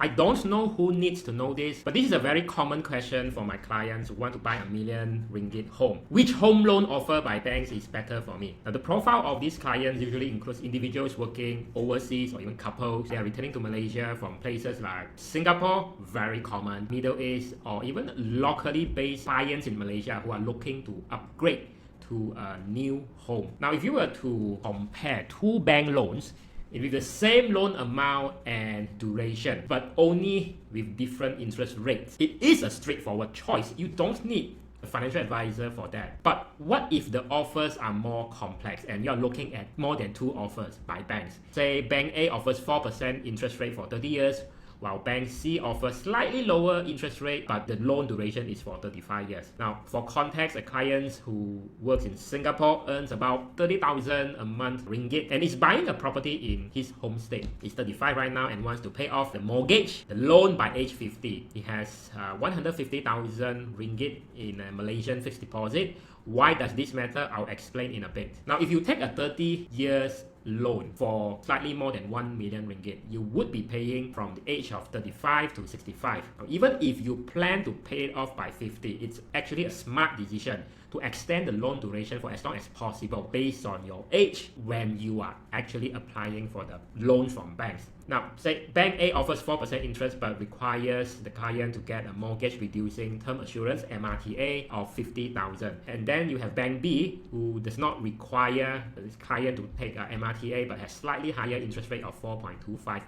I don't know who needs to know this, but this is a very common question for my clients who want to buy ₦1,000,000 home. Which home loan offer by banks is better for me? Now, the profile of these clients usually includes individuals working overseas or even couples. They are returning to Malaysia from places like Singapore, very common, Middle East, or even locally based clients in Malaysia who are looking to upgrade to a new home. Now, if you were to compare two bank loans with the same loan amount and duration, but only with different interest rates, it is a straightforward choice. You don't need a financial advisor for that. But what if the offers are more complex and you're looking at more than two offers by banks? Say Bank A offers 4% interest rate for 30 years, while Bank C offers slightly lower interest rate, but the loan duration is for 35 years. Now, for context, a client who works in Singapore earns about 30,000 a month ringgit and is buying a property in his home state. He's 35 right now and wants to pay off the mortgage, the loan by age 50. He has 150,000 ringgit in a Malaysian fixed deposit. Why does this matter? I'll explain in a bit. Now, if you take a 30 years loan for slightly more than 1 million ringgit, you would be paying from the age of 35 to 65. Now, even if you plan to pay it off by 50, it's actually a smart decision to extend the loan duration for as long as possible based on your age when you are actually applying for the loan from banks. Now, say Bank A offers 4% interest but requires the client to get a mortgage reducing term assurance MRTA of 50,000. And then you have Bank B who does not require this client to take a MRTA but has slightly higher interest rate of 4.25%.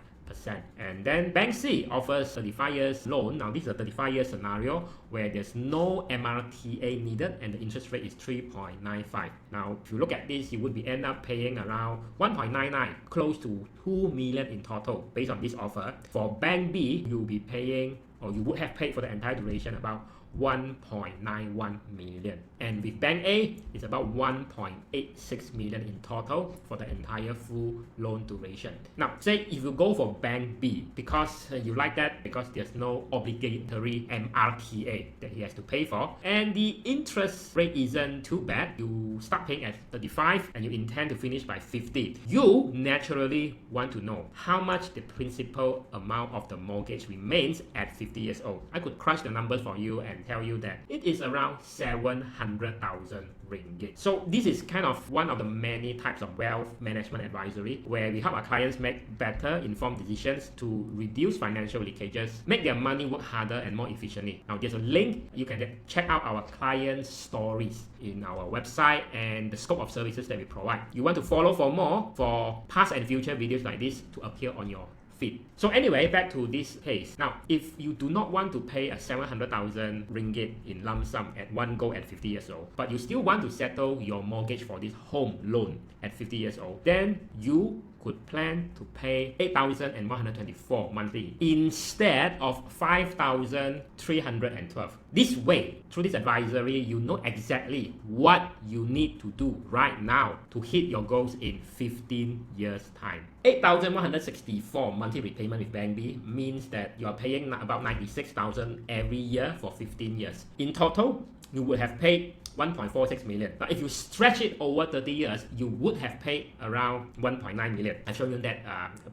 And then Bank C offers 35 years loan. Now this is a 35 year scenario where there's no MRTA needed and the interest rate is 3.95. Now if you look at this, you would be end up paying around 1.99, close to 2 million in total based on this offer. For Bank B, you'll be paying, or you would have paid for the entire duration, about 1.91 million. And with Bank A, it's about 1.86 million in total for the entire full loan duration. Now, say if you go for Bank B, because you like that, because there's no obligatory MRTA that he has to pay for, and the interest rate isn't too bad, you start paying at 35 and you intend to finish by 50, you naturally want to know how much the principal amount of the mortgage remains at 50 years old. I could crunch the numbers for you and tell you that it is around 700,000 ringgit. So this is kind of one of the many types of wealth management advisory where we help our clients make better informed decisions to reduce financial leakages, make their money work harder and more efficiently. Now there's a link, you can check out our client stories in our website and the scope of services that we provide. You want to follow for more for past and future videos like this to appear on your feed. So anyway, back to this case. Now, if you do not want to pay a 700,000 ringgit in lump sum at one go at 50 years old, but you still want to settle your mortgage for this home loan at 50 years old, then you could plan to pay 8,124 monthly instead of 5,312. This way, through this advisory, you know exactly what you need to do right now to hit your goals in 15 years' time. 8,164 monthly repayment with Bank B means that you are paying about 96,000 every year for 15 years. In total, you would have paid 1.46 million. Now, if you stretch it over 30 years, you would have paid around 1.9 million. I've shown you that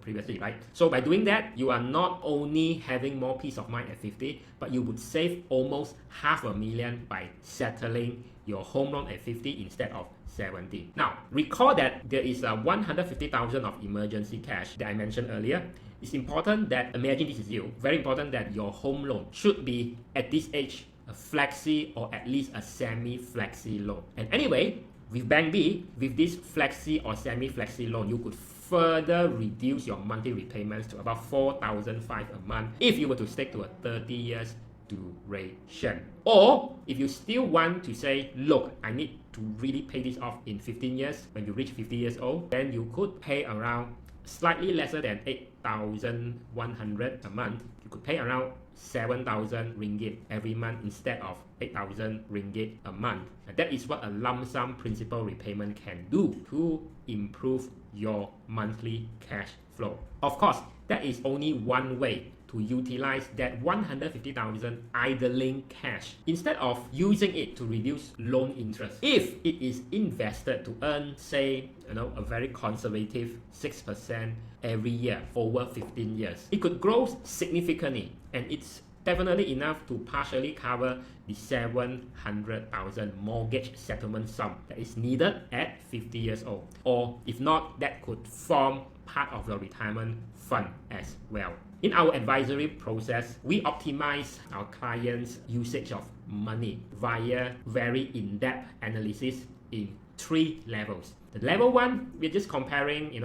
previously, right? So by doing that, you are not only having more peace of mind at 50, but you would save almost $500,000 by settling your home loan at 50 instead of 70. Now, recall that there is 150,000 of emergency cash that I mentioned earlier. It's important that, imagine this is you, very important that your home loan should be at this age a flexi or at least a semi-flexi loan. And anyway, with Bank B, with this flexi or semi-flexi loan, you could further reduce your monthly repayments to about 4,500 a month if you were to stick to a 30 years duration. Or if you still want to say, look, I need to really pay this off in 15 years, when you reach 50 years old, then you could pay around slightly lesser than 8,100 a month. You could pay around 7,000 ringgit every month instead of 8,000 ringgit a month. And that is what a lump sum principal repayment can do to improve your monthly cash flow. Of course, that is only one way to utilize that 150,000 idling cash instead of using it to reduce loan interest. If it is invested to earn, say, a very conservative 6% every year over 15 years, it could grow significantly, and it's definitely enough to partially cover the 700,000 mortgage settlement sum that is needed at 50 years old. Or if not, that could form part of your retirement fund as well. In our advisory process, we optimize our clients' usage of money via very in-depth analysis in 3 levels. The level 1, we're just comparing,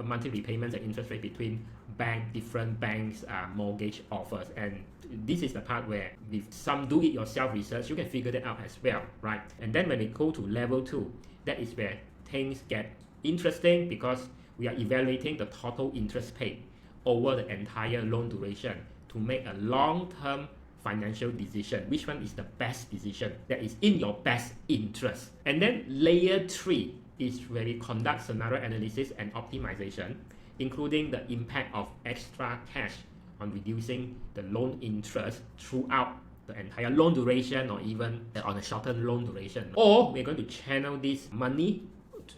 monthly repayments and interest rate between different banks' mortgage offers, and this is the part where with some do-it-yourself research, you can figure that out as well, right? And then when we go to level 2, that is where things get interesting because we are evaluating the total interest paid over the entire loan duration to make a long-term financial decision. Which one is the best decision that is in your best interest? And then layer 3 is where we conduct scenario analysis and optimization, including the impact of extra cash on reducing the loan interest throughout the entire loan duration or even on a shortened loan duration. Or we're going to channel this money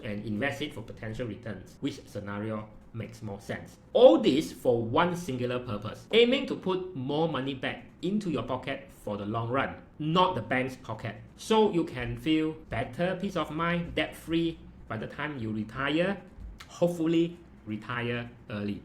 and invest it for potential returns. Which scenario makes more sense? All this for one singular purpose, aiming to put more money back into your pocket for the long run, not the bank's pocket. So you can feel better peace of mind, debt-free by the time you retire, hopefully retire early.